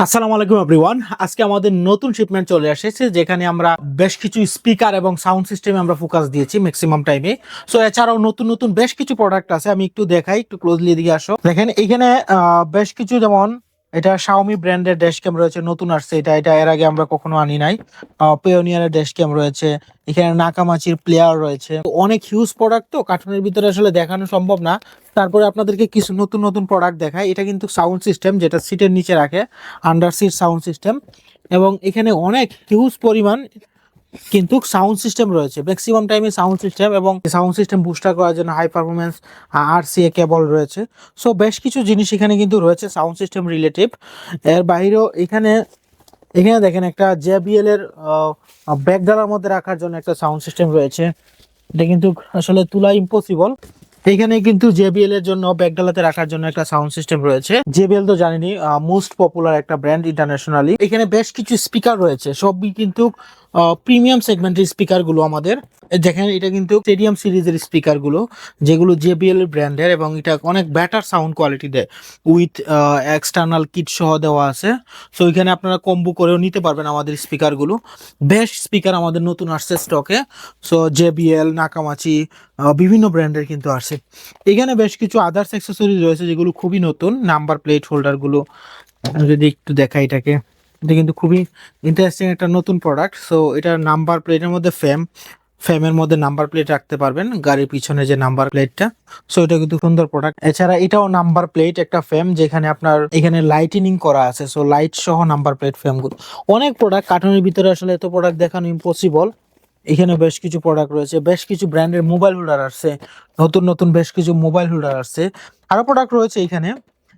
আসসালামু আলাইকুম এভরিওয়ান। আজকে আমাদের নতুন শিপমেন্ট চলে এসেছে, যেখানে আমরা বেশ কিছু স্পিকার এবং সাউন্ড সিস্টেমে আমরা ফোকাস দিয়েছি ম্যাক্সিমাম টাইমে। সো এছাড়াও নতুন নতুন বেশ কিছু প্রোডাক্ট আছে, আমি একটু দেখাই, একটু ক্লোজলি দিকে আসো। দেখেন এখানে বেশ কিছু, যেমন এটা শাওমি ব্র্যান্ডের ড্যাশ ক্যাম রয়েছে, নতুন আসছে এটা। এটা এর আগে আমরা কখনো আনি নাই। পেওনিয়ারের ড্যাশ ক্যাম রয়েছে, এখানে নাকামাচির প্লেয়ার রয়েছে। তো অনেক হিউজ প্রোডাক্ট, তো কার্টুনের ভিতরে আসলে দেখানো সম্ভব না। তারপরে আপনাদেরকে কিছু নতুন নতুন প্রোডাক্ট দেখায়। এটা কিন্তু সাউন্ড সিস্টেম, যেটা সিটের নিচে রাখে, আন্ডার সিট সাউন্ড সিস্টেম। এবং এখানে অনেক হিউজ পরিমাণ কিন্তু সাউন্ড সিস্টেম রয়েছে, ম্যাক্সিমাম টাইমে সাউন্ড সিস্টেম, এবং সাউন্ড সিস্টেম বুস্টার করার জন্য হাই পারফরমেন্স আরসিএ কেবল রয়েছে। সো বেশ কিছু জিনিস এখানে কিন্তু রয়েছে সাউন্ড সিস্টেম রিলেটিভ। এর বাইরেও এখানে এখানে দেখেন একটা জেবিএল এর ব্যাকডালার মধ্যে রাখার জন্য একটা সাউন্ড সিস্টেম রয়েছে। এটা কিন্তু আসলে তোলা ইম্পসিবল। এখানে কিন্তু জেবিএল এর জন্য ব্যাকডালাতে রাখার জন্য একটা সাউন্ড সিস্টেম রয়েছে। জেবিএল তো জানেনই, মোস্ট পপুলার একটা ব্র্যান্ড ইন্টারন্যাশনালি। এখানে বেশ কিছু স্পিকার রয়েছে, সবই কিন্তু প্রিমিয়াম সেগমেন্টের স্পিকার গুলো আমাদের। দেখেন এটা কিন্তু স্টেডিয়াম সিরিজের স্পিকার গুলো, যেগুলো জেবিএল ব্র্যান্ডের, এবং এটা অনেক বেটার সাউন্ড কোয়ালিটি দেয়। উইথ এক্সটার্নাল কিট সহ দেওয়া আছে। সো এখানে আপনারা কম্বো করেও নিতে পারবেন আমাদের স্পিকার গুলো। বেস্ট স্পিকার আমাদের নতুন আসছে স্টকে। সো জেবিএল, নাকামাচি, বিভিন্ন ব্র্যান্ডের কিন্তু আসে। এখানে বেশ কিছু আদার্স অ্যাক্সেসরিজ রয়েছে, যেগুলো খুবই নতুন। নাম্বার প্লেট হোল্ডার গুলো যদি একটু দেখা, এটাকে, এটা কিন্তু খুবই ইন্টারেস্টিং একটা নতুন প্রোডাক্ট। সো এটা নাম্বার প্লেটের মধ্যে ফ্যামের মধ্যে নাম্বার প্লেট রাখতে পারবেন, গাড়ির পিছনে যে নাম্বার প্লেটটা। সো এটা কিন্তু সুন্দর প্রোডাক্ট। এছাড়া এটাও নাম্বার প্লেট একটা ফ্যাম, যেখানে আপনার এখানে লাইটিনিং করা আছে। সো লাইট সহ নাম্বার প্লেট ফ্যামগুলো। অনেক প্রোডাক্ট, কার্টুনের ভিতরে আসলে এত প্রোডাক্ট দেখানো ইম্পসিবল। এখানে বেশ কিছু প্রোডাক্ট রয়েছে, বেশ কিছু ব্র্যান্ডের মোবাইল হোল্ডার আসছে, নতুন নতুন বেশ কিছু মোবাইল হোল্ডার আসছে। আরো প্রোডাক্ট রয়েছে এখানে।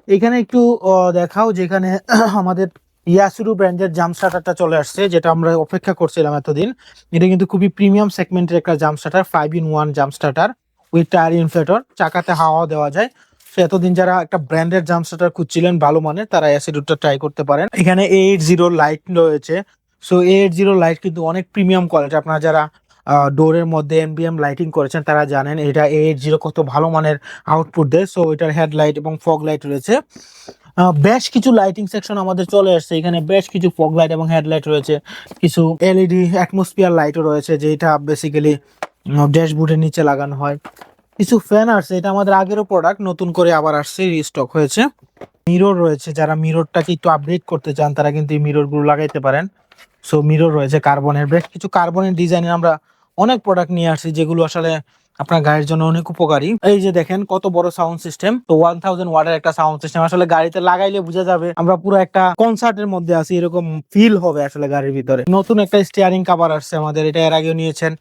এখানে একটু দেখাও, যেখানে আমাদের ইয়াসুরু ব্র্যান্ডের জাম্প স্টার্টারটা চলে আসছে, যেটা আমরা অপেক্ষা করছিলাম এতদিন। এটা কিন্তু খুবই প্রিমিয়াম সেগমেন্টের একটা jump starter, 5-in-1 jump starter with tyre inflator, চাকাতে হাওয়া দেওয়া যায়। তো এতদিন যারা একটা ব্র্যান্ডের জাম্প স্টার্টার খুঁজছিলেন ভালো মানের, তারা অ্যাসিডুটটা ট্রাই করতে পারেন। এখানে A80 লাইট রয়েছে। সো A80 লাইট কিন্তু অনেক প্রিমিয়াম কোয়ালিটি। আপনারা যারা ডোরের মধ্যে এমবিএম লাইটিং করেছেন তারা জানেন এটা A80 কত ভালো মানের আউটপুট দেয়। সো এটার হেডলাইট এবং ফগ লাইট রয়েছে। বেশ কিছু লাইটিং সেকশন আমাদের চলে আসছে। এখানে বেশ কিছু ফগ লাইট এবং হেডলাইট রয়েছে, কিছু এলইডি অ্যাটমসফিয়ার লাইটও রয়েছে, যেটা বেসিক্যালি ড্যাশবোর্ডের নিচে লাগানো হয়। কিছু ফ্যান আসছে, এটা আমাদের আগেরও প্রোডাক্ট, নতুন করে আবার আসছে, রিস্টক হয়েছে। মিরর রয়েছে, যারা মিররটাকে একটু আপডেট করতে চান তারা কিন্তু এই মিরর গুলো লাগাইতে পারেন। সো মিরর রয়েছে কার্বনের, বেশ কিছু কার্বনের ডিজাইনের আমরা অনেক প্রোডাক্ট নিয়ে আসছি, যেগুলো আসলে আপনার গাড়ির জন্য অনেক উপকারী। এই যে দেখেন কত বড় সাউন্ড সিস্টেম, তো 1000 ওয়াটের একটা সাউন্ড সিস্টেম। আসলে গাড়িতে লাগাইলে বোঝা যাবে আমরা পুরো একটা কনসার্টের মধ্যে আছি, এরকম ফিল হবে আসলে গাড়ির ভিতরে। নতুন একটা স্টিয়ারিং কভার আসছে আমাদের, এটা এর আগেও নিয়েছেন।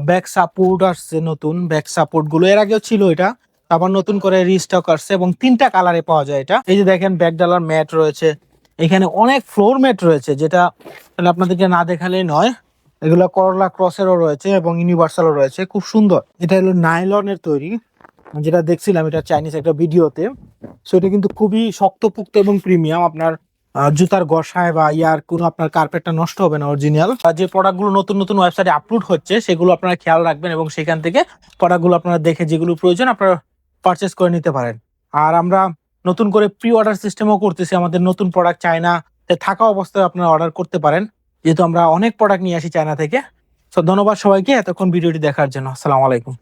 ব্যাক সাপোর্ট আসছে, নতুন ব্যাক সাপোর্ট গুলো এর আগেও ছিল, এটা আবার নতুন করে রিস্টক আসছে, এবং 3টা কালারে পাওয়া যায় এটা। এই যে দেখেন ব্যাকডালার ম্যাট রয়েছে, এখানে অনেক ফ্লোর ম্যাট রয়েছে, যেটা আপনাদেরকে না দেখালেই নয়। এগুলো করলা ক্রসেরও রয়েছে এবং ইউনিভার্সালও রয়েছে, খুব সুন্দর। এটা হলো নাইলনের তৈরি, যেটা দেখছিলাম এটা চাইনিজ একটা ভিডিওতে। সো এটা কিন্তু খুবই শক্তপোক্ত এবং প্রিমিয়াম। আপনার জুতার ঘষায় বা ইয়ার কোনো আপনার কার্পেটটা নষ্ট হবে না, অরিজিনাল। যে প্রোডাক্টগুলো নতুন নতুন ওয়েবসাইটে আপলোড হচ্ছে সেগুলো আপনারা খেয়াল রাখবেন, এবং সেখান থেকে প্রোডাক্টগুলো আপনারা দেখে যেগুলো প্রয়োজন আপনারা পারচেস করে নিতে পারেন। আর আমরা নতুন করে প্রি অর্ডার সিস্টেমও করতেছি, আমাদের নতুন প্রোডাক্ট চায়নাতে থাকা অবস্থায় আপনারা অর্ডার করতে পারেন, যেহেতু আমরা অনেক প্রোডাক্ট নিয়ে আসি চায়না থেকে। তো ধন্যবাদ সবাইকে এতক্ষণ ভিডিওটি দেখার জন্য। আসসালামু আলাইকুম।